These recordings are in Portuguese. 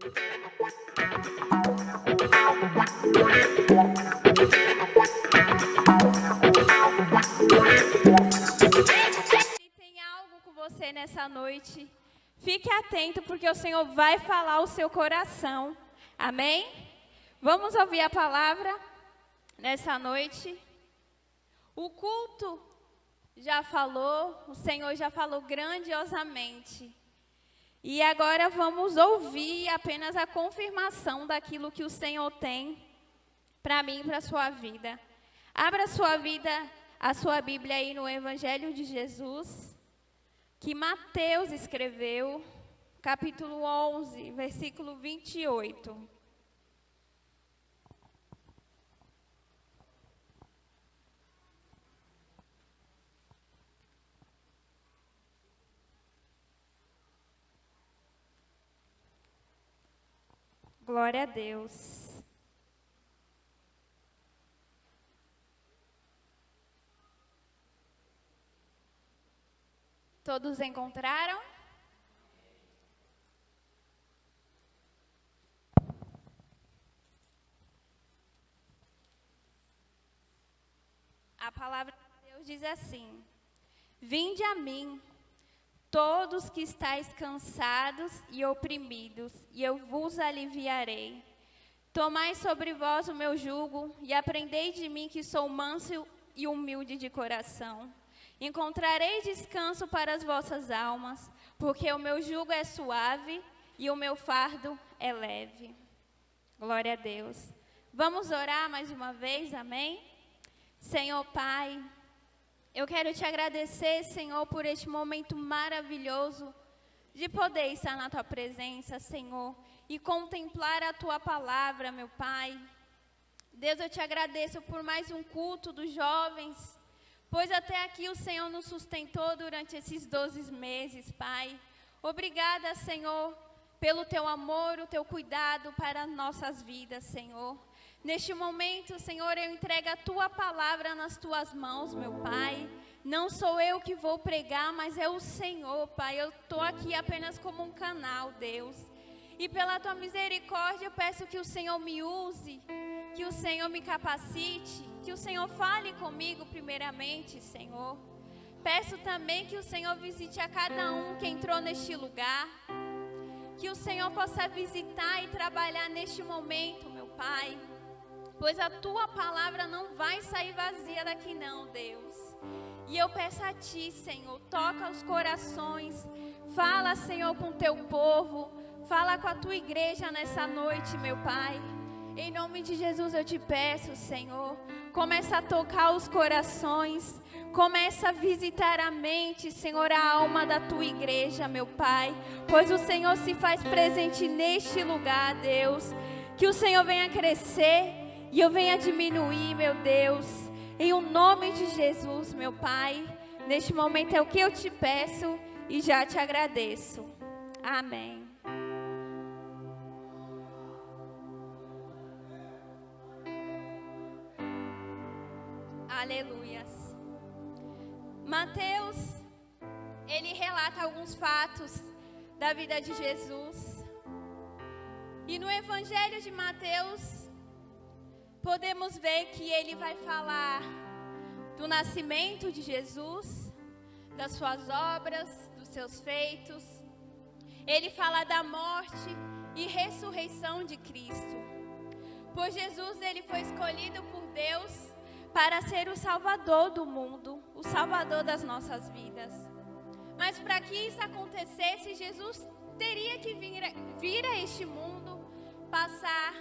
Se tem algo com você nessa noite, fique atento porque o Senhor vai falar ao seu coração. Amém? Vamos ouvir a palavra nessa noite. O culto já falou, o Senhor já falou grandiosamente. E agora vamos ouvir apenas a confirmação daquilo que o Senhor tem para mim e para a sua vida. Abra a sua Bíblia aí no Evangelho de Jesus, que Mateus escreveu, capítulo 11, versículo 28. Glória a Deus. Todos encontraram? A palavra de Deus diz assim: Vinde a mim, todos que estáis cansados e oprimidos, e eu vos aliviarei. Tomai sobre vós o meu jugo e aprendei de mim, que sou manso e humilde de coração. Encontrarei descanso para as vossas almas, porque o meu jugo é suave e o meu fardo é leve. Glória a Deus. Vamos orar mais uma vez, amém? Senhor Pai, eu quero te agradecer, Senhor, por este momento maravilhoso de poder estar na Tua presença, Senhor, e contemplar a Tua palavra, meu Pai. Deus, eu te agradeço por mais um culto dos jovens, pois até aqui o Senhor nos sustentou durante esses 12 meses, Pai. Obrigada, Senhor, pelo Teu amor, o Teu cuidado para as nossas vidas, Senhor. Neste momento, Senhor, eu entrego a Tua palavra nas Tuas mãos, meu Pai. Não sou eu que vou pregar, mas é o Senhor, Pai. Eu estou aqui apenas como um canal, Deus. E pela Tua misericórdia, eu peço que o Senhor me use, que o Senhor me capacite, que o Senhor fale comigo primeiramente, Senhor. Peço também que o Senhor visite a cada um que entrou neste lugar. Que o Senhor possa visitar e trabalhar neste momento, meu Pai. Pois a Tua palavra não vai sair vazia daqui não, Deus. E eu peço a Ti, Senhor, toca os corações. Fala, Senhor, com o Teu povo. Fala com a Tua igreja nessa noite, meu Pai. Em nome de Jesus eu te peço, Senhor. Começa a tocar os corações. Começa a visitar a mente, Senhor, a alma da Tua igreja, meu Pai. Pois o Senhor se faz presente neste lugar, Deus. Que o Senhor venha crescer e eu venha diminuir, meu Deus. Em o nome de Jesus, meu Pai. Neste momento é o que eu te peço e já te agradeço. Amém. Aleluias. Mateus, ele relata alguns fatos da vida de Jesus. E no Evangelho de Mateus, podemos ver que ele vai falar do nascimento de Jesus, das suas obras, dos seus feitos. Ele fala da morte e ressurreição de Cristo. Pois Jesus, ele foi escolhido por Deus para ser o Salvador do mundo, o Salvador das nossas vidas. Mas para que isso acontecesse, Jesus teria que vir a este mundo, passar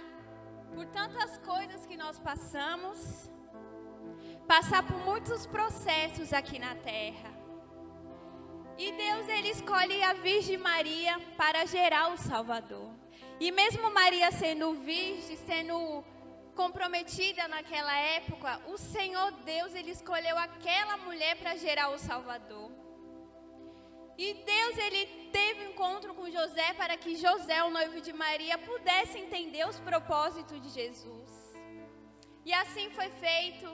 por tantas coisas que nós passamos, passar por muitos processos aqui na terra. E Deus, ele escolhe a Virgem Maria para gerar o Salvador. E mesmo Maria sendo virgem, sendo comprometida naquela época, o Senhor Deus, ele escolheu aquela mulher para gerar o Salvador. E Deus, ele teve um encontro com José para que José, o noivo de Maria, pudesse entender os propósitos de Jesus. E assim foi feito.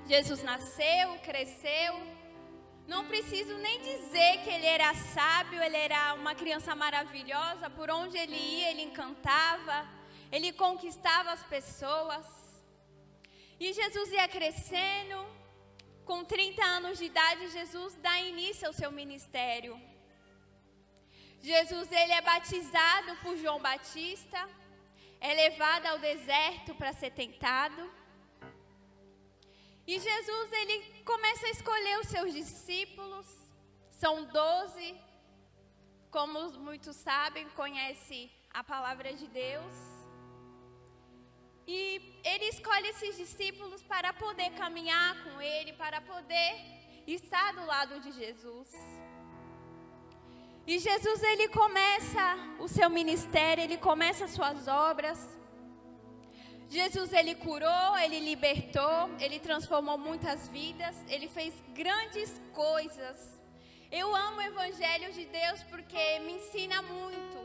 Jesus nasceu, cresceu, Não preciso nem dizer que ele era sábio, ele era uma criança maravilhosa, por onde ele ia, ele encantava, ele conquistava as pessoas. E Jesus ia crescendo, com 30 anos de idade, Jesus dá início ao seu ministério. Jesus, ele é batizado por João Batista, é levado ao deserto para ser tentado. E Jesus, ele começa a escolher os seus discípulos, são 12, como muitos sabem, conhecem a palavra de Deus. E ele escolhe esses discípulos para poder caminhar com ele, para poder estar do lado de Jesus. E Jesus, ele começa o seu ministério, ele começa as suas obras. Jesus, ele curou, ele libertou, ele transformou muitas vidas, ele fez grandes coisas. Eu amo o Evangelho de Deus porque me ensina muito.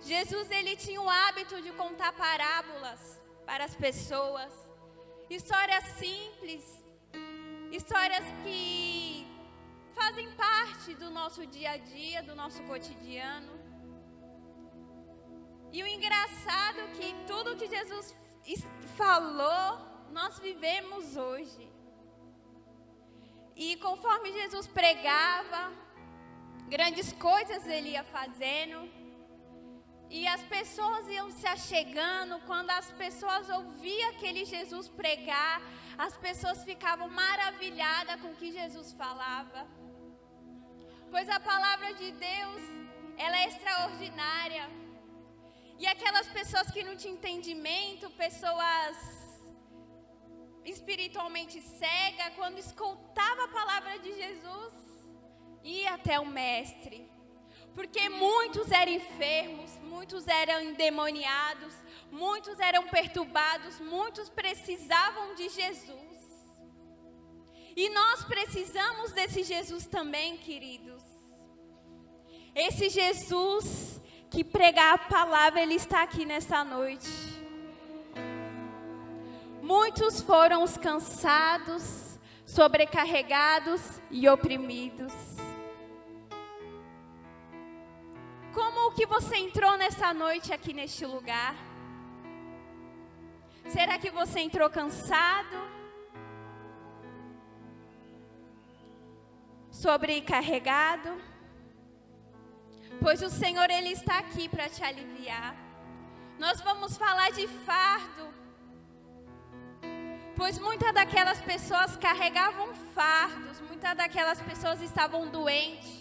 Jesus, ele tinha o hábito de contar parábolas para as pessoas. Histórias simples, histórias que fazem parte do nosso dia a dia, do nosso cotidiano. E o engraçado é que tudo que Jesus falou, nós vivemos hoje. E conforme Jesus pregava, grandes coisas ele ia fazendo. E as pessoas iam se achegando. Quando as pessoas ouviam aquele Jesus pregar, as pessoas ficavam maravilhadas com o que Jesus falava. Pois a palavra de Deus, ela é extraordinária. E aquelas pessoas que não tinham entendimento, pessoas espiritualmente cegas, quando escutavam a palavra de Jesus, ia até o mestre. Porque muitos eram enfermos, muitos eram endemoniados, muitos eram perturbados, muitos precisavam de Jesus. E nós precisamos desse Jesus também, queridos. Esse Jesus que pregar a palavra, ele está aqui nessa noite. Muitos foram os cansados, sobrecarregados e oprimidos. Como que você entrou nessa noite aqui neste lugar? Será que você entrou cansado? Sobrecarregado? Pois o Senhor, ele está aqui para te aliviar. Nós vamos falar de fardo. Pois muitas daquelas pessoas carregavam fardos, muitas daquelas pessoas estavam doentes.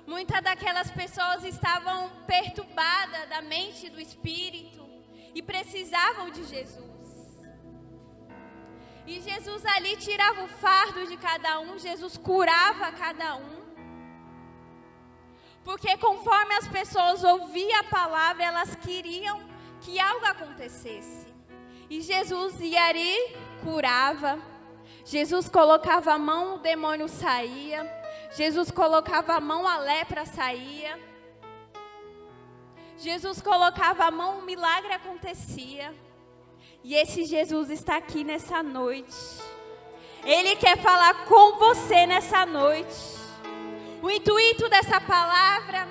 Muitas daquelas pessoas estavam perturbadas da mente e do espírito e precisavam de Jesus. E Jesus ali tirava o fardo de cada um, Jesus curava cada um. Porque conforme as pessoas ouviam a palavra, elas queriam que algo acontecesse. E Jesus ia ali, curava. Jesus colocava a mão, o demônio saía. Jesus colocava a mão, a lepra saía. Jesus colocava a mão, um milagre acontecia. E esse Jesus está aqui nessa noite. Ele quer falar com você nessa noite. O intuito dessa palavra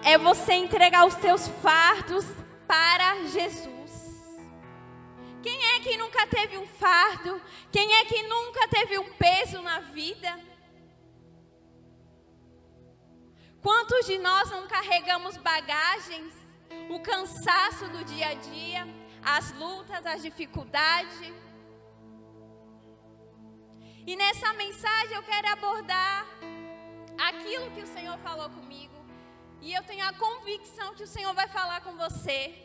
é você entregar os seus fardos para Jesus. Quem é que nunca teve um fardo? Quem é que nunca teve um peso na vida? Quantos de nós não carregamos bagagens, o cansaço do dia a dia, as lutas, as dificuldades? E nessa mensagem eu quero abordar aquilo que o Senhor falou comigo. E eu tenho a convicção que o Senhor vai falar com você.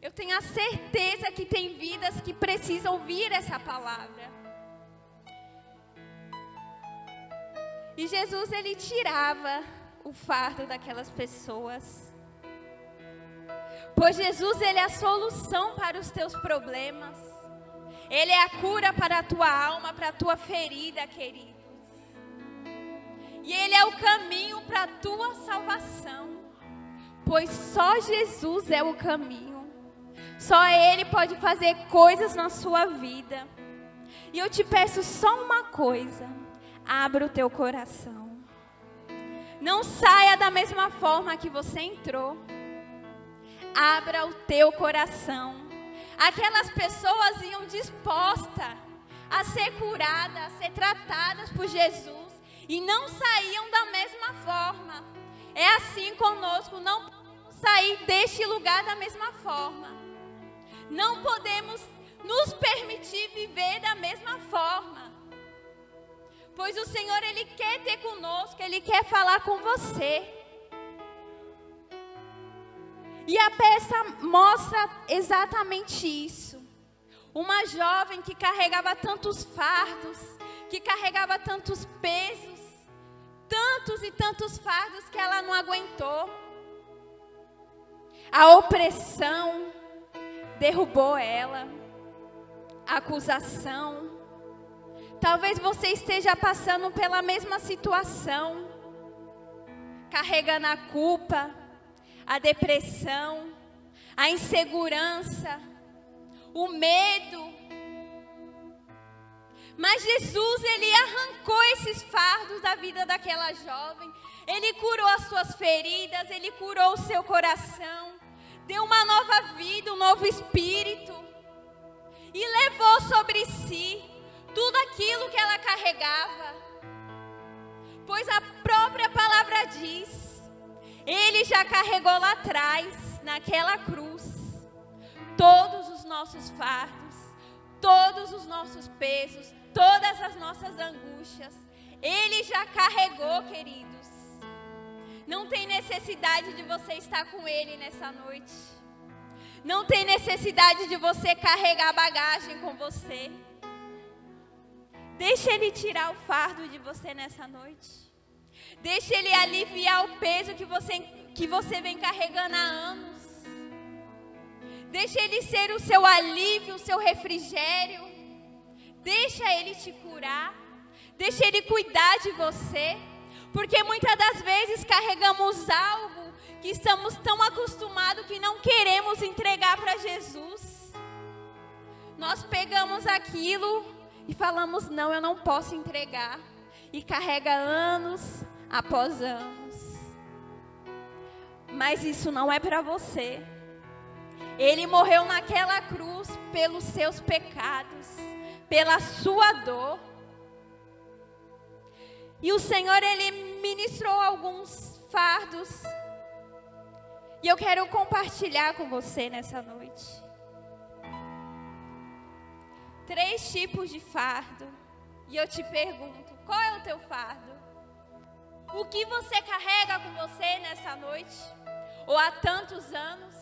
Eu tenho a certeza que tem vidas que precisam ouvir essa palavra. E Jesus, ele tirava o fardo daquelas pessoas. Pois Jesus, ele é a solução para os teus problemas. Ele é a cura para a tua alma, para a tua ferida, queridos. E ele é o caminho para a tua salvação. Pois só Jesus é o caminho. Só ele pode fazer coisas na sua vida. E eu te peço só uma coisa. abra o teu coração. Não saia da mesma forma que você entrou. Abra o teu coração. Aquelas pessoas iam dispostas a ser curadas, a ser tratadas por Jesus e não saíam da mesma forma. É assim conosco, não podemos sair deste lugar da mesma forma. Não podemos nos permitir viver da mesma forma. Pois o Senhor, Ele quer ter conosco, Ele quer falar com você. E a peça mostra exatamente isso. Uma jovem que carregava tantos fardos, que carregava tantos pesos, tantos e tantos fardos que ela não aguentou. A opressão derrubou ela, a acusação. Talvez você esteja passando pela mesma situação, carregando a culpa, a depressão, a insegurança, o medo. Mas Jesus, Ele arrancou esses fardos da vida daquela jovem. Ele curou as suas feridas, Ele curou o seu coração, deu uma nova vida, um novo espírito. E levou sobre si tudo aquilo que ela carregava. Pois a própria palavra diz, Ele já carregou lá atrás, naquela cruz, todos os nossos fardos, todos os nossos pesos, todas as nossas angústias. Ele já carregou, queridos. Não tem necessidade de você estar com Ele nessa noite. Não tem necessidade de você carregar bagagem com você. Deixa Ele tirar o fardo de você nessa noite. Deixa Ele aliviar o peso que você vem carregando há anos. Deixa Ele ser o seu alívio, o seu refrigério. Deixa Ele te curar. Deixa Ele cuidar de você. Porque muitas das vezes carregamos algo que estamos tão acostumados que não queremos entregar para Jesus. Nós pegamos aquilo e falamos, não, eu não posso entregar. E carrega anos após anos. Mas isso não é para você. Ele morreu naquela cruz pelos seus pecados, pela sua dor. E o Senhor, Ele ministrou alguns fardos. E eu quero compartilhar com você nessa noite. 3 tipos de fardo. E eu te pergunto, qual é o teu fardo? O que você carrega com você nessa noite? Ou há tantos anos?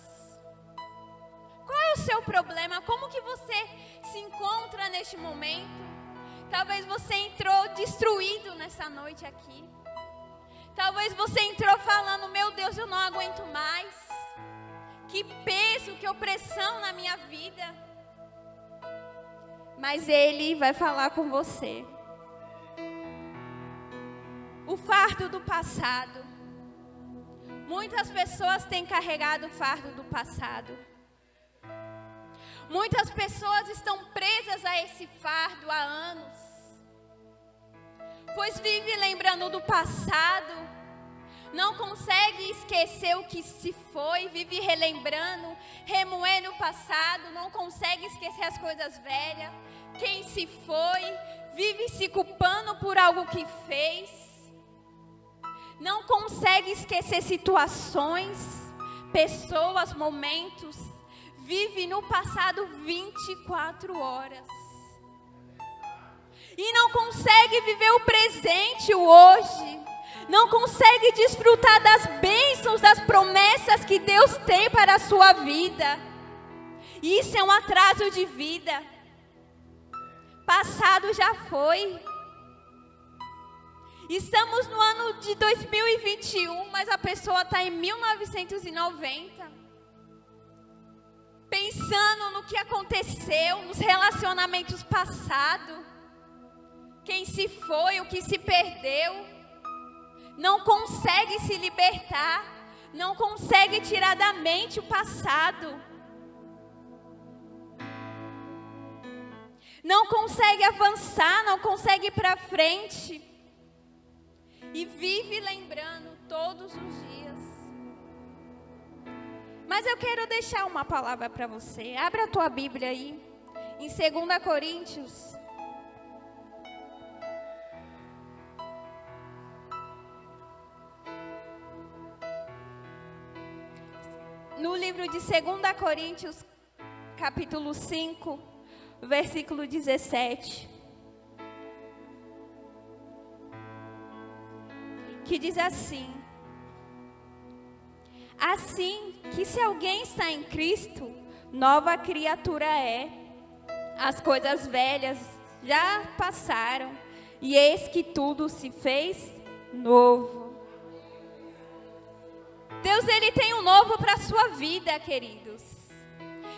Qual é o seu problema? Como que você se encontra neste momento? Talvez você entrou destruído nessa noite aqui. Talvez você entrou falando, meu Deus, eu não aguento mais. Que peso, que opressão na minha vida. Mas Ele vai falar com você. O fardo do passado. Muitas pessoas têm carregado o fardo do passado. Muitas pessoas estão presas a esse fardo há anos. Pois vive lembrando do passado. Não consegue esquecer o que se foi. Vive relembrando, remoendo o passado. Não consegue esquecer as coisas velhas. Quem se foi. Vive se culpando por algo que fez. Não consegue esquecer situações, pessoas, momentos. Vive no passado 24 horas. E não consegue viver o presente, o hoje. Não consegue desfrutar das bênçãos, das promessas que Deus tem para a sua vida. Isso é um atraso de vida. Passado já foi. Estamos no ano de 2021, mas a pessoa está em 1990. Pensando no que aconteceu, nos relacionamentos passados. Quem se foi, o que se perdeu. Não consegue se libertar. Não consegue tirar da mente o passado. Não consegue avançar, não consegue ir para frente. e vive lembrando todos os dias. Mas eu quero deixar uma palavra para você. Abra a tua Bíblia aí, em 2 Coríntios. No livro de 2 Coríntios, capítulo 5, versículo 17. Que diz assim: assim que se alguém está em Cristo, nova criatura é. As coisas velhas já passaram, e eis que tudo se fez novo. Deus, Ele tem um novo para a sua vida, queridos.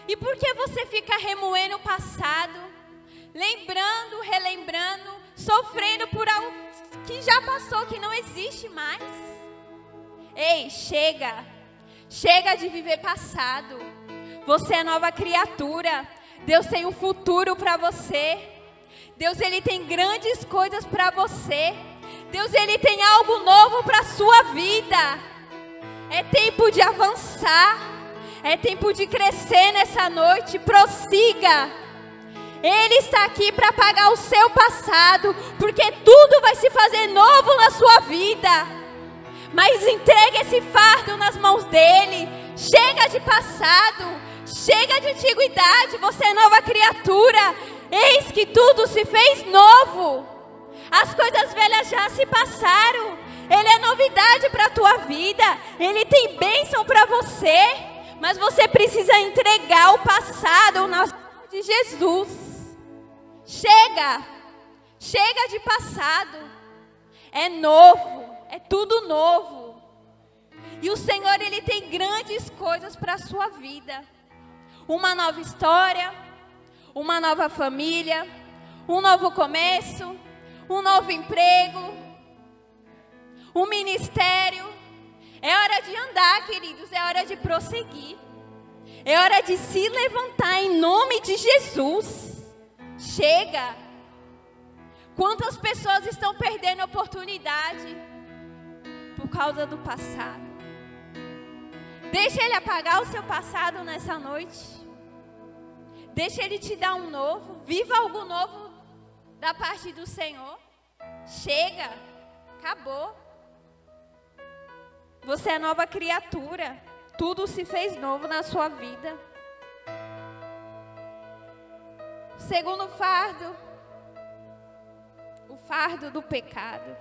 E por que você fica remoendo o passado, lembrando, relembrando, sofrendo por algo que já passou, que não existe mais? Ei, chega! Chega de viver passado. Você é nova criatura. Deus tem um futuro para você. Deus, Ele tem grandes coisas para você. Deus, Ele tem algo novo para a sua vida. É tempo de avançar. É tempo de crescer nessa noite. Prossiga. Ele está aqui para apagar o seu passado, porque tudo vai se fazer novo na sua vida. Mas entregue esse fardo nas mãos dele. Chega de passado. Chega de antiguidade. Você é nova criatura. Eis que tudo se fez novo. As coisas velhas já se passaram. Ele é novidade para a tua vida. Ele tem bênção para você. Mas você precisa entregar o passado nas mãos de Jesus. Chega. Chega de passado. É novo. É tudo novo. E o Senhor, Ele tem grandes coisas para a sua vida. Uma nova história, uma nova família, um novo começo, um novo emprego, um ministério. É hora de andar, queridos, é hora de prosseguir. É hora de se levantar em nome de Jesus. Chega. Quantas pessoas estão perdendo a oportunidade por causa do passado? Deixa Ele apagar o seu passado nessa noite. Deixa Ele te dar um novo. Viva algo novo da parte do Senhor. Chega. Acabou. Você é nova criatura. Tudo se fez novo na sua vida. Segundo fardo. O fardo do pecado.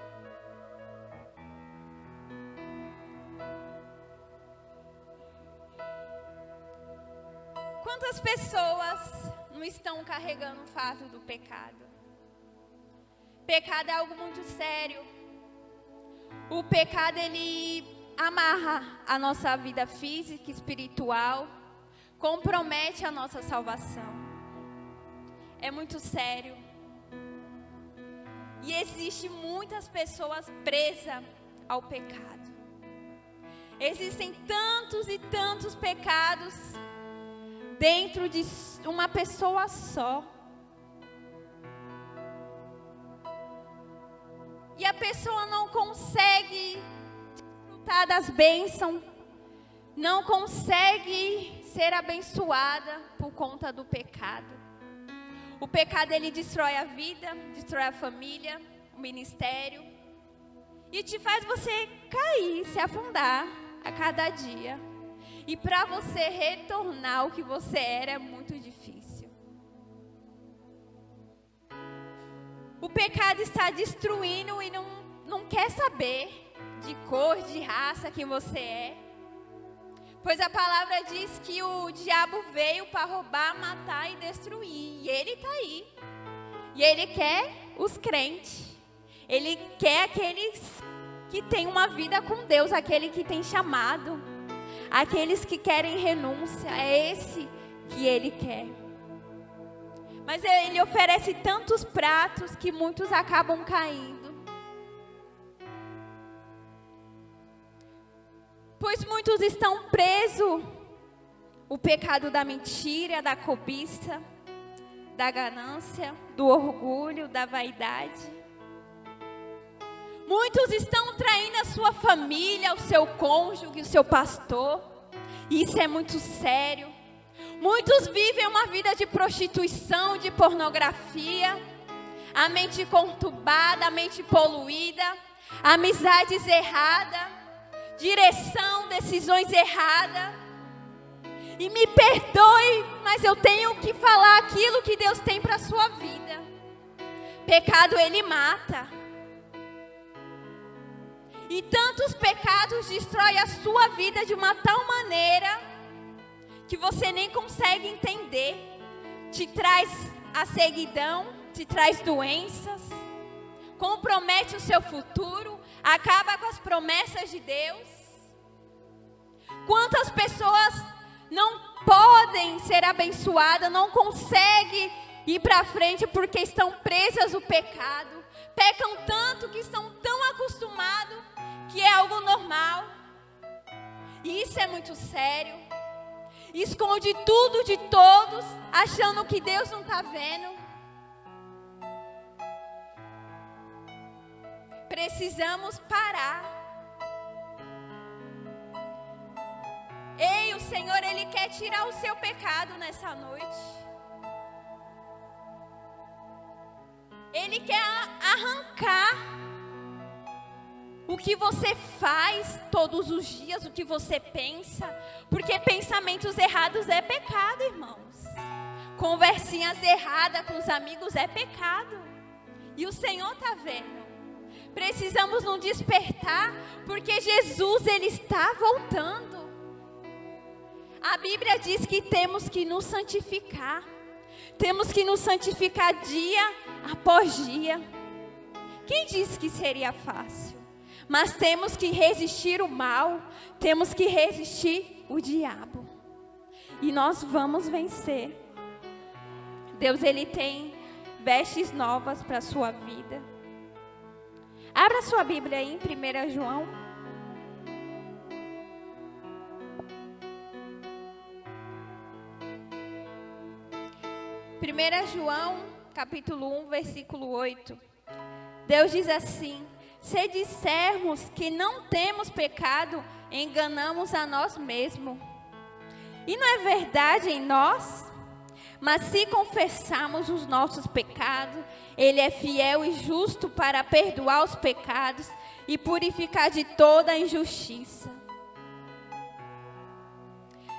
Quantas pessoas não estão carregando o fardo do pecado? Pecado é algo muito sério. O pecado, ele amarra a nossa vida física e espiritual, compromete a nossa salvação. É muito sério. E existe muitas pessoas presas ao pecado. Existem tantos e tantos pecados dentro de uma pessoa só. E a pessoa não consegue desfrutar das bênçãos, não consegue ser abençoada por conta do pecado. O pecado, ele destrói a vida, destrói a família, o ministério, e te faz você cair, se afundar a cada dia. E para você retornar ao que você era é muito difícil. O pecado está destruindo e não quer saber de cor, de raça, quem você é. Pois a palavra diz que o diabo veio para roubar, matar e destruir. E ele está aí. E ele quer os crentes. Ele quer aqueles que têm uma vida com Deus, aquele que tem chamado. Aqueles que querem renúncia, é esse que ele quer. Mas ele oferece tantos pratos que muitos acabam caindo. Pois muitos estão presos o pecado da mentira, da cobiça, da ganância, do orgulho, da vaidade. Muitos estão traindo a sua família, o seu cônjuge, o seu pastor. E isso é muito sério. Muitos vivem uma vida de prostituição, de pornografia, a mente conturbada, a mente poluída, amizades erradas, direção, decisões erradas. E me perdoe, mas eu tenho que falar aquilo que Deus tem para a sua vida. Pecado, ele mata. E tantos pecados destroem a sua vida de uma tal maneira que você nem consegue entender. Te traz a ceguidão, te traz doenças, compromete o seu futuro, acaba com as promessas de Deus. Quantas pessoas não podem ser abençoadas, não conseguem ir para frente porque estão presas ao pecado, pecam tanto que estão tão acostumados que é algo normal. E isso é muito sério. Esconde tudo de todos, achando que Deus não está vendo. Precisamos parar. Ei, o Senhor, Ele quer tirar o seu pecado nessa noite. Ele quer arrancar o que você faz todos os dias, o que você pensa. Porque pensamentos errados é pecado, irmãos. Conversinhas erradas com os amigos é pecado. E o Senhor está vendo. Precisamos nos despertar, porque Jesus, Ele está voltando. A Bíblia diz que temos que nos santificar. Temos que nos santificar dia após dia. Quem disse que seria fácil? Mas temos que resistir o mal. Temos que resistir o diabo. E nós vamos vencer. Deus, Ele tem vestes novas para a sua vida. Abra sua Bíblia aí em 1 João. 1 João, capítulo 1, versículo 8. Deus diz assim: se dissermos que não temos pecado, enganamos a nós mesmos. E não é verdade em nós? Mas se confessarmos os nossos pecados, Ele é fiel e justo para perdoar os pecados e purificar de toda a injustiça.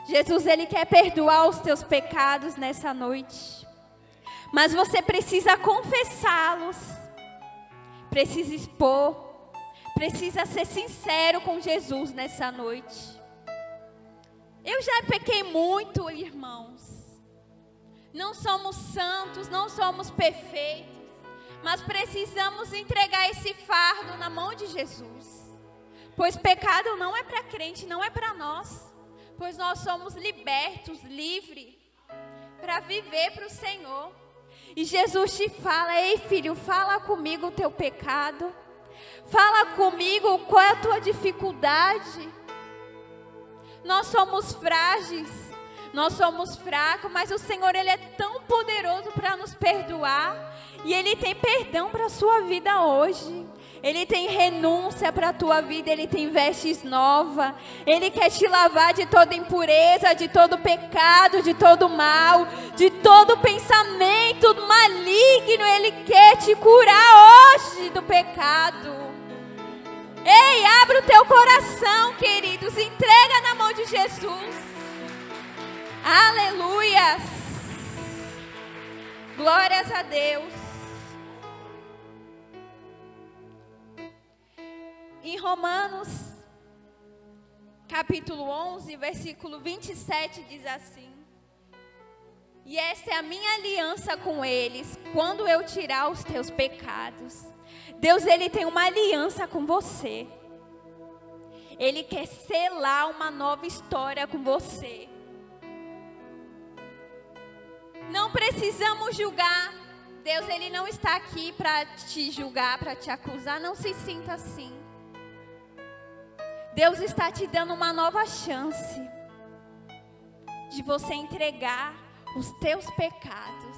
Jesus, Ele quer perdoar os teus pecados nessa noite. Mas você precisa confessá-los. Precisa expor. Precisa ser sincero com Jesus nessa noite. Eu já pequei muito, irmãos. Não somos santos, não somos perfeitos. Mas precisamos entregar esse fardo na mão de Jesus. Pois pecado não é para crente, não é para nós. Pois nós somos libertos, livres, para viver para o Senhor. E Jesus te fala: ei filho, fala comigo o teu pecado. Fala comigo qual é a tua dificuldade. Nós somos frágeis, nós somos fracos, mas o Senhor, Ele é tão poderoso para nos perdoar. E Ele tem perdão para a sua vida hoje. Ele tem renúncia para a tua vida, Ele tem vestes novas. Ele quer te lavar de toda impureza, de todo pecado, de todo mal, de todo pensamento maligno. Ele quer te curar hoje do pecado. Ei, abre o teu coração, queridos, entrega na mão de Jesus. Aleluias. Glórias a Deus. Em Romanos, capítulo 11, versículo 27, diz assim: e esta é a minha aliança com eles, quando eu tirar os teus pecados. Deus, Ele tem uma aliança com você. Ele quer selar uma nova história com você. Não precisamos julgar. Deus, Ele não está aqui para te julgar, para te acusar. Não se sinta assim. Deus está te dando uma nova chance de você entregar os teus pecados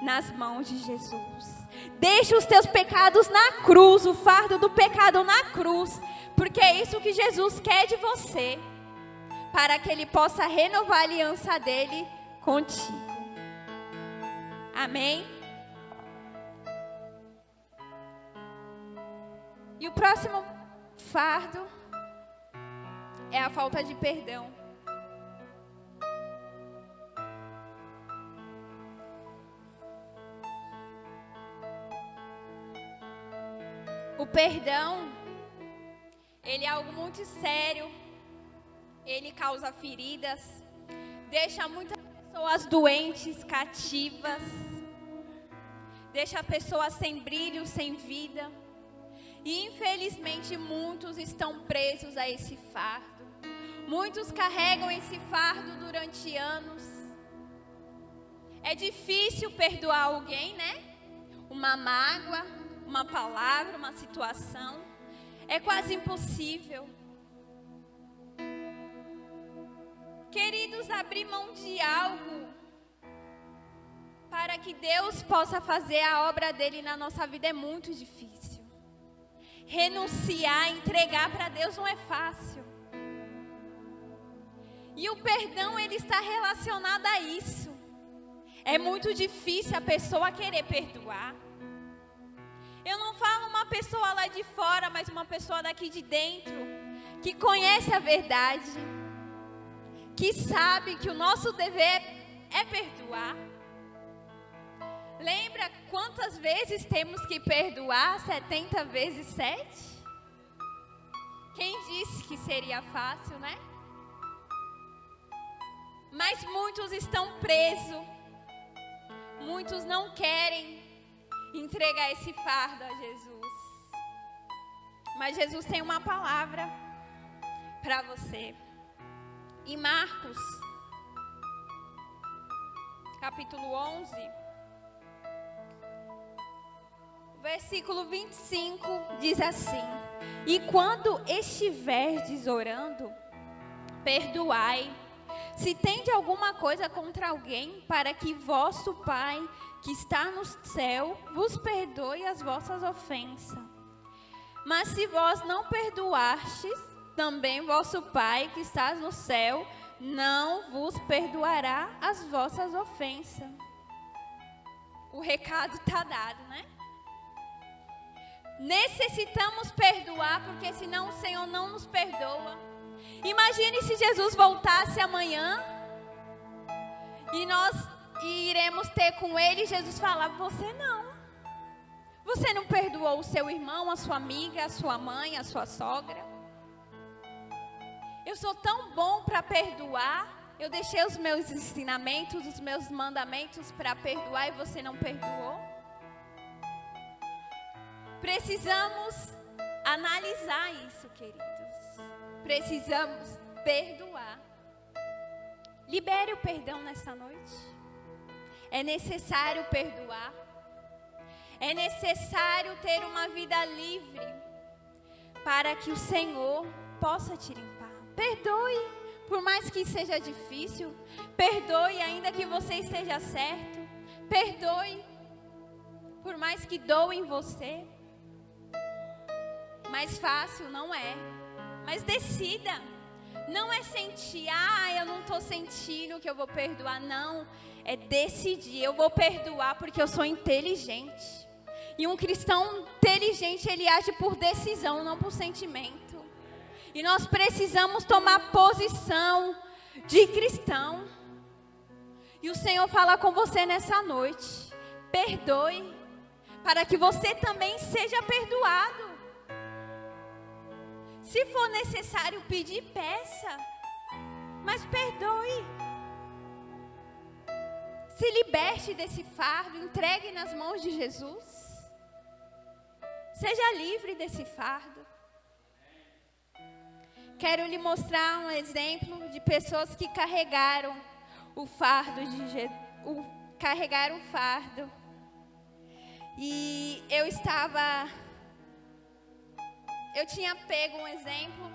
nas mãos de Jesus. Deixa os teus pecados na cruz, o fardo do pecado na cruz, porque é isso que Jesus quer de você, para que Ele possa renovar a aliança dele contigo. Amém? E o próximo fardo é a falta de perdão. O perdão, ele é algo muito sério, ele causa feridas, deixa muitas pessoas doentes, cativas, deixa pessoas sem brilho, sem vida. E infelizmente muitos estão presos a esse fardo. Muitos carregam esse fardo durante anos. É difícil perdoar alguém, né? Uma mágoa, uma palavra, uma situação. É quase impossível. Queridos, abrir mão de algo para que Deus possa fazer a obra dele na nossa vida é muito difícil. Renunciar, entregar para Deus não é fácil. E o perdão, ele está relacionado a isso. É muito difícil a pessoa querer perdoar. Eu não falo uma pessoa lá de fora, mas uma pessoa daqui de dentro, que conhece a verdade, que sabe que o nosso dever é perdoar. Lembra quantas vezes temos que perdoar? 70 vezes 7? Quem disse que seria fácil, né? Mas muitos estão presos. Muitos não querem entregar esse fardo a Jesus. Mas Jesus tem uma palavra para você. Em Marcos, capítulo 11, versículo 25, diz assim: E quando estiverdes orando, perdoai, se tende alguma coisa contra alguém, para que vosso Pai, que está no céu, vos perdoe as vossas ofensas. Mas se vós não perdoastes, também vosso Pai, que está no céu, não vos perdoará as vossas ofensas. O recado está dado, né? Necessitamos perdoar, porque senão o Senhor não nos perdoa. Imagine se Jesus voltasse amanhã e nós iremos ter com Ele, Jesus falava: você não perdoou o seu irmão, a sua amiga, a sua mãe, a sua sogra. Eu sou tão bom para perdoar, eu deixei os meus ensinamentos, os meus mandamentos para perdoar e você não perdoou. Precisamos analisar isso, queridos. Precisamos perdoar. Libere o perdão nessa noite. É necessário perdoar. É necessário ter uma vida livre para que o Senhor possa te limpar. Perdoe, por mais que seja difícil. Perdoe, ainda que você esteja certo. Perdoe, por mais que doa em você. Mais fácil não é, mas decida. Não é sentir, eu não estou sentindo que eu vou perdoar. Não, é decidir, eu vou perdoar porque eu sou inteligente. E um cristão inteligente, ele age por decisão, não por sentimento. E nós precisamos tomar posição de cristão. E o Senhor fala com você nessa noite: perdoe, para que você também seja perdoado. Se for necessário pedir, peça, mas perdoe. Se liberte desse fardo, entregue nas mãos de Jesus. Seja livre desse fardo. Quero lhe mostrar um exemplo de pessoas que carregaram o fardo carregaram o fardo. E eu tinha pego um exemplo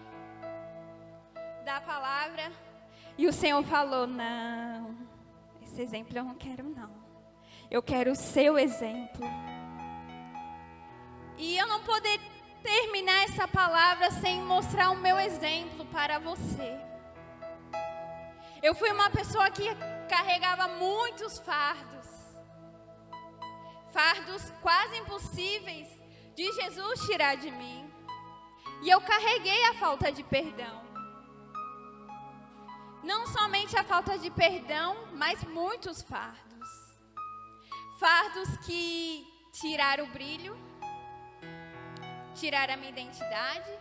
da palavra e o Senhor falou: não, esse exemplo eu não quero não. Eu quero o seu exemplo. E eu não poderia terminar essa palavra sem mostrar o meu exemplo para você. Eu fui uma pessoa que carregava muitos fardos. Fardos quase impossíveis de Jesus tirar de mim. E eu carreguei a falta de perdão. Não somente a falta de perdão, mas muitos fardos. Fardos que tiraram o brilho, tiraram a minha identidade,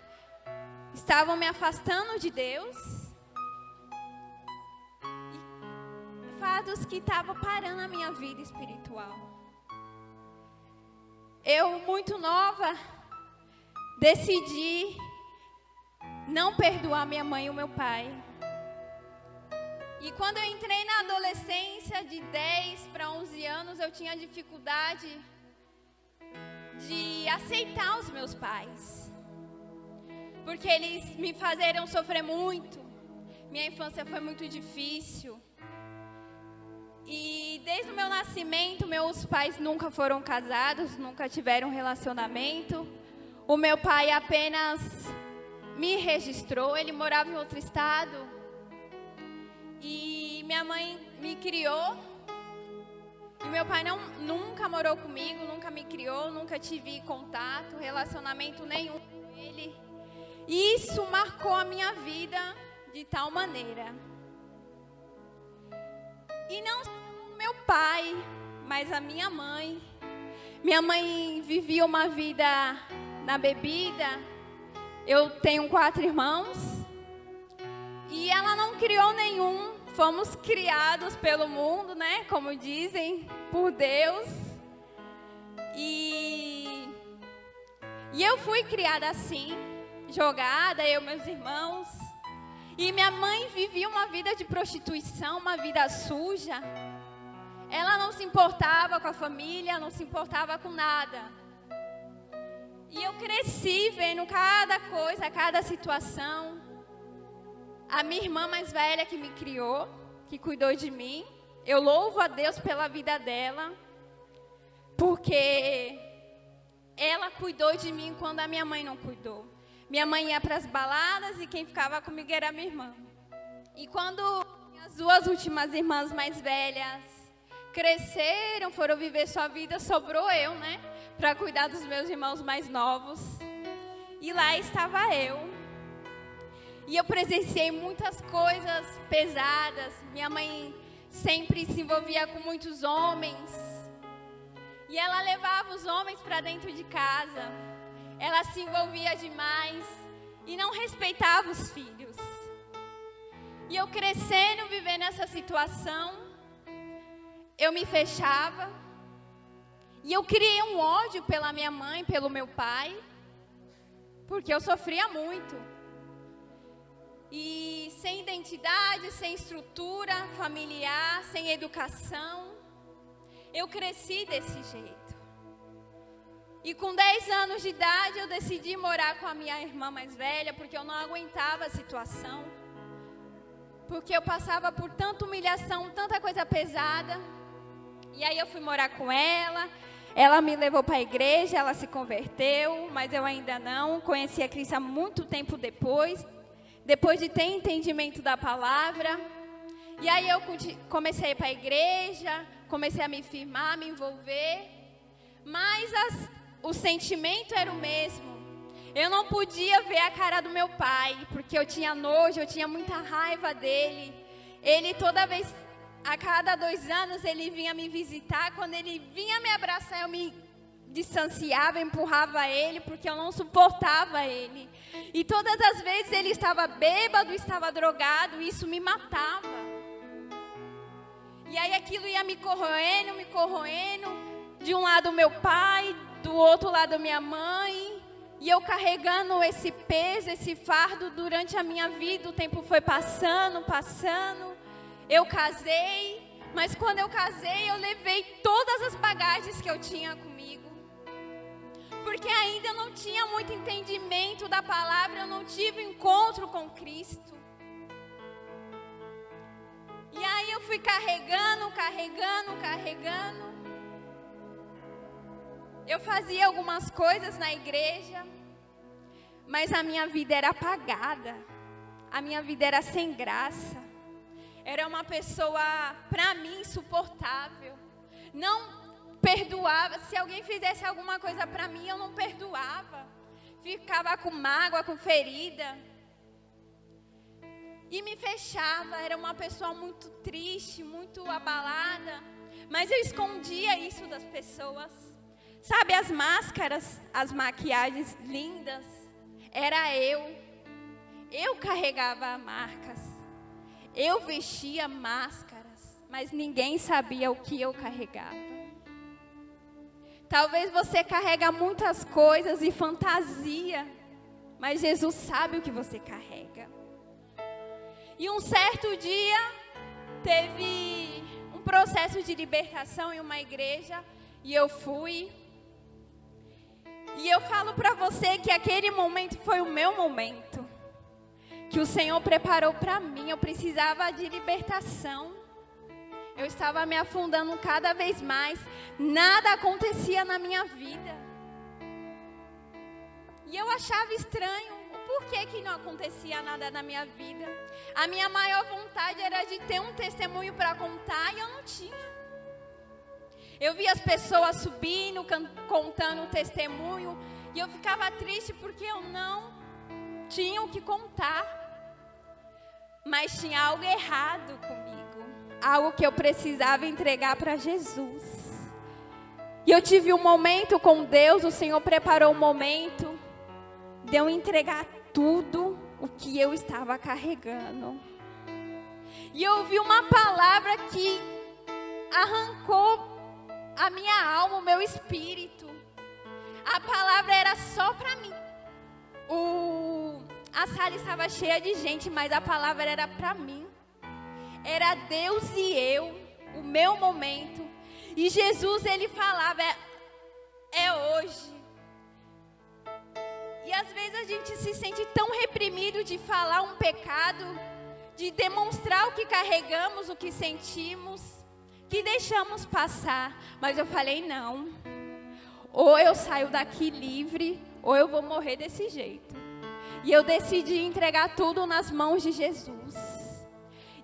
estavam me afastando de Deus. E fardos que estavam parando a minha vida espiritual. Eu, muito nova, decidi não perdoar minha mãe e o meu pai. E quando eu entrei na adolescência, de 10 para 11 anos, eu tinha dificuldade de aceitar os meus pais. Porque eles me fizeram sofrer muito. Minha infância foi muito difícil. E desde o meu nascimento, meus pais nunca foram casados, nunca tiveram relacionamento. O meu pai apenas me registrou, ele morava em outro estado. E minha mãe me criou. E meu pai nunca morou comigo, nunca me criou, nunca tive contato, relacionamento nenhum com ele. E isso marcou a minha vida de tal maneira. E não só o meu pai, mas a minha mãe. Minha mãe vivia uma vida na bebida. Eu tenho 4 irmãos. E ela não criou nenhum. Fomos criados pelo mundo, né? Como dizem, por Deus. E eu fui criada assim, jogada, eu e meus irmãos. E minha mãe vivia uma vida de prostituição, uma vida suja. Ela não se importava com a família, não se importava com nada. E eu cresci vendo cada coisa, cada situação. A minha irmã mais velha que me criou, que cuidou de mim. Eu louvo a Deus pela vida dela, porque ela cuidou de mim quando a minha mãe não cuidou. Minha mãe ia para as baladas e quem ficava comigo era a minha irmã. E quando as 2 últimas irmãs mais velhas cresceram, foram viver sua vida, sobrou eu, né? Para cuidar dos meus irmãos mais novos. E lá estava eu. E eu presenciei muitas coisas pesadas. Minha mãe sempre se envolvia com muitos homens. E ela levava os homens para dentro de casa. Ela se envolvia demais e não respeitava os filhos. E eu crescendo, vivendo essa situação, eu me fechava. E eu criei um ódio pela minha mãe, pelo meu pai, porque eu sofria muito. E sem identidade, sem estrutura familiar, sem educação, eu cresci desse jeito. E com 10 anos de idade eu decidi morar com a minha irmã mais velha, porque eu não aguentava a situação. Porque eu passava por tanta humilhação, tanta coisa pesada. E aí eu fui morar com ela, ela me levou para a igreja, ela se converteu, mas eu ainda não. Conheci a Cristo há muito tempo depois de ter entendimento da palavra. E aí eu comecei a ir para a igreja, comecei a me firmar, me envolver. Mas o sentimento era o mesmo. Eu não podia ver a cara do meu pai, porque eu tinha nojo, eu tinha muita raiva dele. Ele toda vez, a cada 2 anos, ele vinha me visitar. Quando ele vinha me abraçar, eu me distanciava, empurrava ele, porque eu não suportava ele. E todas as vezes ele estava bêbado, estava drogado, e isso me matava. E aí aquilo ia me corroendo, de um lado meu pai, do outro lado minha mãe, e eu carregando esse peso, esse fardo durante a minha vida. O tempo foi passando, eu casei, mas quando eu casei eu levei todas as bagagens que eu tinha comigo. Porque ainda eu não tinha muito entendimento da palavra, eu não tive encontro com Cristo. E aí eu fui carregando. Eu fazia algumas coisas na igreja, mas a minha vida era apagada. A minha vida era sem graça. Era uma pessoa, para mim, insuportável. Não perdoava. Se alguém fizesse alguma coisa para mim, eu não perdoava. Ficava com mágoa, com ferida. E me fechava. Era uma pessoa muito triste, muito abalada. Mas eu escondia isso das pessoas. Sabe, as máscaras, as maquiagens lindas. Era eu. Eu carregava marcas. Eu vestia máscaras. Mas ninguém sabia o que eu carregava. Talvez você carrega muitas coisas e fantasia. Mas Jesus sabe o que você carrega. E um certo dia, teve um processo de libertação em uma igreja. E eu fui. E eu falo para você que aquele momento foi o meu momento. Que o Senhor preparou para mim. Eu precisava de libertação. Eu estava me afundando cada vez mais. Nada acontecia na minha vida. E eu achava estranho. Por que não acontecia nada na minha vida? A minha maior vontade era de ter um testemunho para contar e eu não tinha. Eu via as pessoas subindo, contando o testemunho. E eu ficava triste porque eu não tinha o que contar. Mas tinha algo errado comigo. Algo que eu precisava entregar para Jesus. E eu tive um momento com Deus. O Senhor preparou um momento de eu entregar tudo o que eu estava carregando. E eu ouvi uma palavra que arrancou a minha alma, o meu espírito. A palavra era só para mim. A sala estava cheia de gente, mas a palavra era para mim. Era Deus e eu, o meu momento. E Jesus, ele falava, é hoje. E às vezes a gente se sente tão reprimido de falar um pecado, de demonstrar o que carregamos, o que sentimos, que deixamos passar. Mas eu falei, não. Ou eu saio daqui livre, ou eu vou morrer desse jeito. E eu decidi entregar tudo nas mãos de Jesus.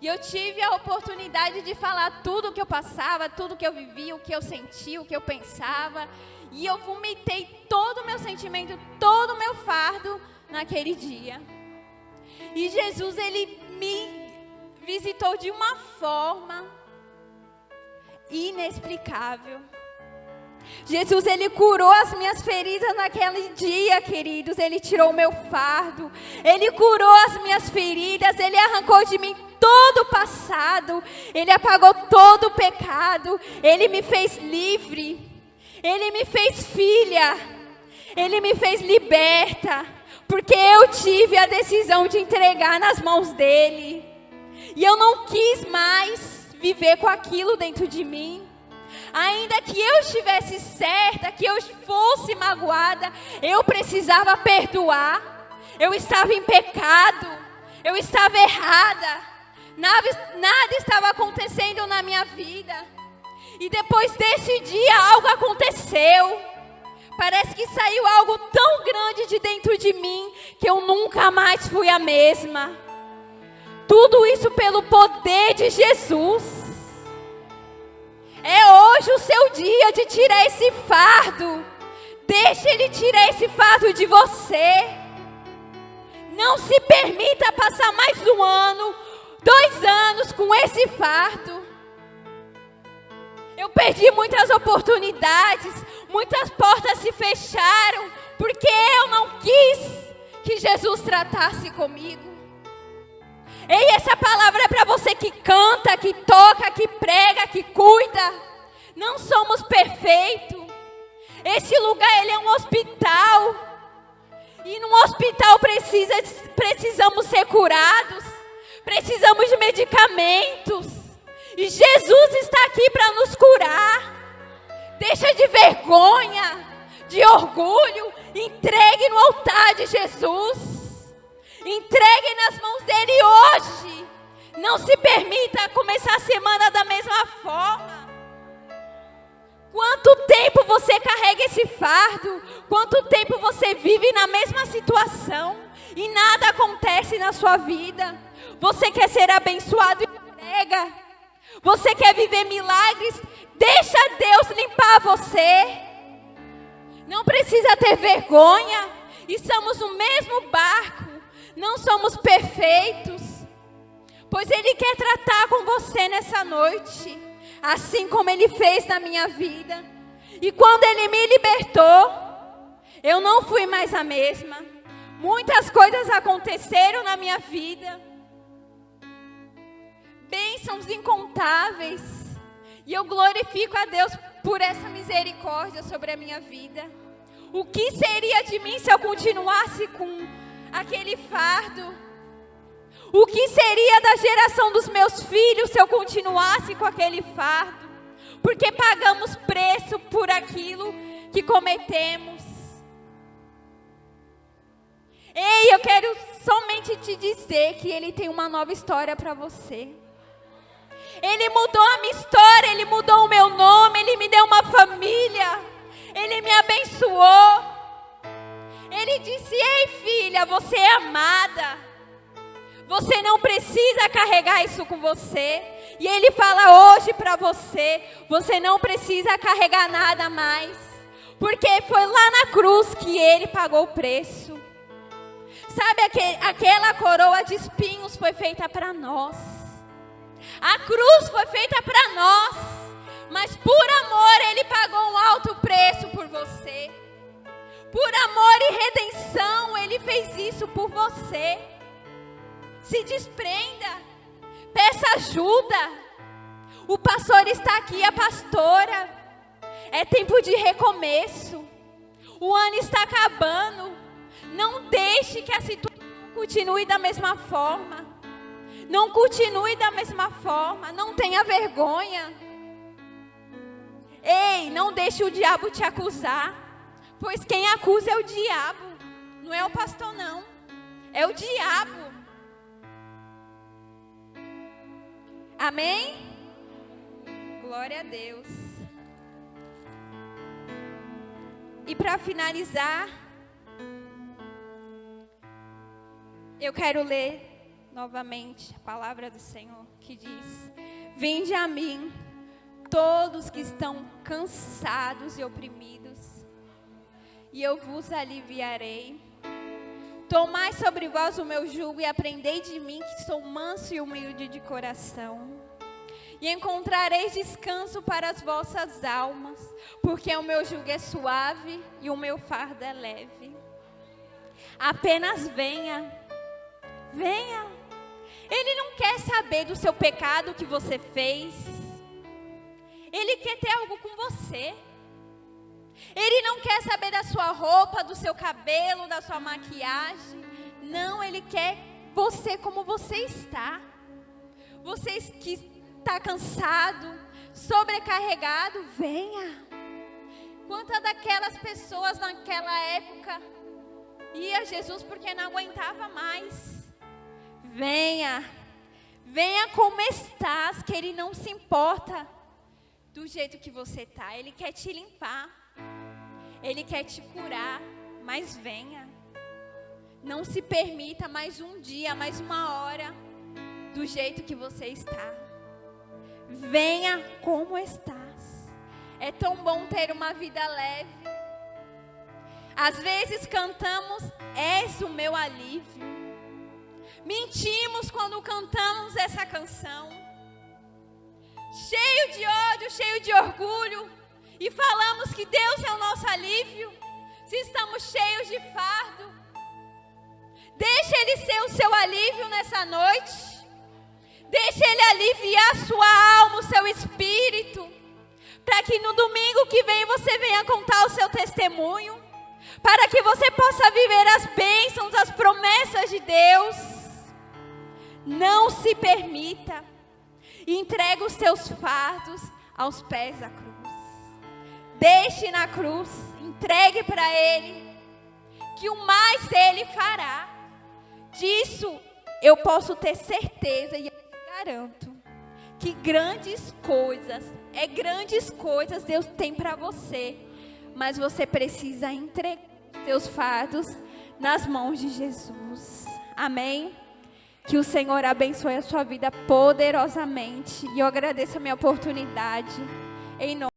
E eu tive a oportunidade de falar tudo o que eu passava, tudo o que eu vivia, o que eu sentia, o que eu pensava. E eu vomitei todo o meu sentimento, todo o meu fardo naquele dia. E Jesus, ele me visitou de uma forma inexplicável. Jesus, ele curou as minhas feridas naquele dia, queridos. Ele tirou o meu fardo. Ele curou as minhas feridas. Ele arrancou de mim todo o passado. Ele apagou todo o pecado. Ele me fez livre. Ele me fez filha. Ele me fez liberta. Porque eu tive a decisão de entregar nas mãos dele. E eu não quis mais viver com aquilo dentro de mim. Ainda que eu estivesse certa, que eu fosse magoada, eu precisava perdoar. Eu estava em pecado, eu estava errada. Nada estava acontecendo na minha vida. E depois desse dia algo aconteceu. Parece que saiu algo tão grande de dentro de mim que eu nunca mais fui a mesma. Tudo isso pelo poder de Jesus. É hoje o seu dia de tirar esse fardo. Deixe Ele tirar esse fardo de você. Não se permita passar mais 1 ano, 2 anos com esse fardo. Eu perdi muitas oportunidades, muitas portas se fecharam, porque eu não quis que Jesus tratasse comigo. Ei, essa palavra é para você que canta, que toca, que prega, que cuida. Não somos perfeitos. Esse lugar, ele é um hospital. E num hospital precisamos ser curados. Precisamos de medicamentos. E Jesus está aqui para nos curar. Deixa de vergonha, de orgulho. Entregue no altar de Jesus. Entregue nas mãos dele hoje. Não se permita começar a semana da mesma forma. Quanto tempo você carrega esse fardo? Quanto tempo você vive na mesma situação e nada acontece na sua vida? Você quer ser abençoado e entrega? Você quer viver milagres? Deixa Deus limpar você. Não precisa ter vergonha. Estamos no mesmo barco. Não somos perfeitos. Pois Ele quer tratar com você nessa noite. Assim como Ele fez na minha vida. E quando Ele me libertou, eu não fui mais a mesma. Muitas coisas aconteceram na minha vida. Bênçãos incontáveis. E eu glorifico a Deus por essa misericórdia sobre a minha vida. O que seria de mim se eu continuasse com aquele fardo? O que seria da geração dos meus filhos se eu continuasse com aquele fardo? Porque pagamos preço por aquilo que cometemos. Ei, eu quero somente te dizer que Ele tem uma nova história para você. Ele mudou a minha história, Ele mudou o meu nome, Ele me deu uma família, Ele me abençoou. Ele disse: ei filha, você é amada. Você não precisa carregar isso com você. E Ele fala hoje para você: você não precisa carregar nada mais. Porque foi lá na cruz que Ele pagou o preço. Sabe, aquela coroa de espinhos foi feita para nós. A cruz foi feita para nós. Mas por amor Ele pagou um alto preço por você. Por amor e redenção Ele fez isso por você. Se desprenda, peça ajuda. O pastor está aqui, a pastora. É tempo de recomeço. O ano está acabando. Não deixe que a situação continue da mesma forma. Não continue da mesma forma. Não tenha vergonha. Ei, não deixe o diabo te acusar. Pois quem acusa é o diabo. Não é o pastor, não. É o diabo. Amém? Glória a Deus. E para finalizar, eu quero ler novamente a palavra do Senhor que diz: vinde a mim, todos que estão cansados e oprimidos, e eu vos aliviarei. Tomai sobre vós o meu jugo e aprendei de mim, que sou manso e humilde de coração. E encontrareis descanso para as vossas almas, porque o meu jugo é suave e o meu fardo é leve. Apenas venha, venha. Ele não quer saber do seu pecado que você fez. Ele quer ter algo com você. Ele não quer saber da sua roupa, do seu cabelo, da sua maquiagem. Não, Ele quer você como você está. Você que está cansado, sobrecarregado, venha. Quantas daquelas pessoas naquela época ia a Jesus porque não aguentava mais? Venha, venha como estás, que Ele não se importa do jeito que você está. Ele quer te limpar. Ele quer te curar, mas venha. Não se permita mais um dia, mais uma hora, do jeito que você está. Venha como estás. É tão bom ter uma vida leve. Às vezes cantamos: és o meu alívio. Mentimos quando cantamos essa canção. Cheio de ódio, cheio de orgulho. E falamos que Deus é o nosso alívio, se estamos cheios de fardo. Deixe Ele ser o seu alívio nessa noite. Deixe Ele aliviar a sua alma, o seu espírito. Para que no domingo que vem você venha contar o seu testemunho. Para que você possa viver as bênçãos, as promessas de Deus. Não se permita. Entregue os seus fardos aos pés da cruz. Deixe na cruz, entregue para Ele, que o mais Ele fará. Disso eu posso ter certeza e eu te garanto, que grandes coisas Deus tem para você. Mas você precisa entregar seus fardos nas mãos de Jesus. Amém? Que o Senhor abençoe a sua vida poderosamente. E eu agradeço a minha oportunidade. Em nome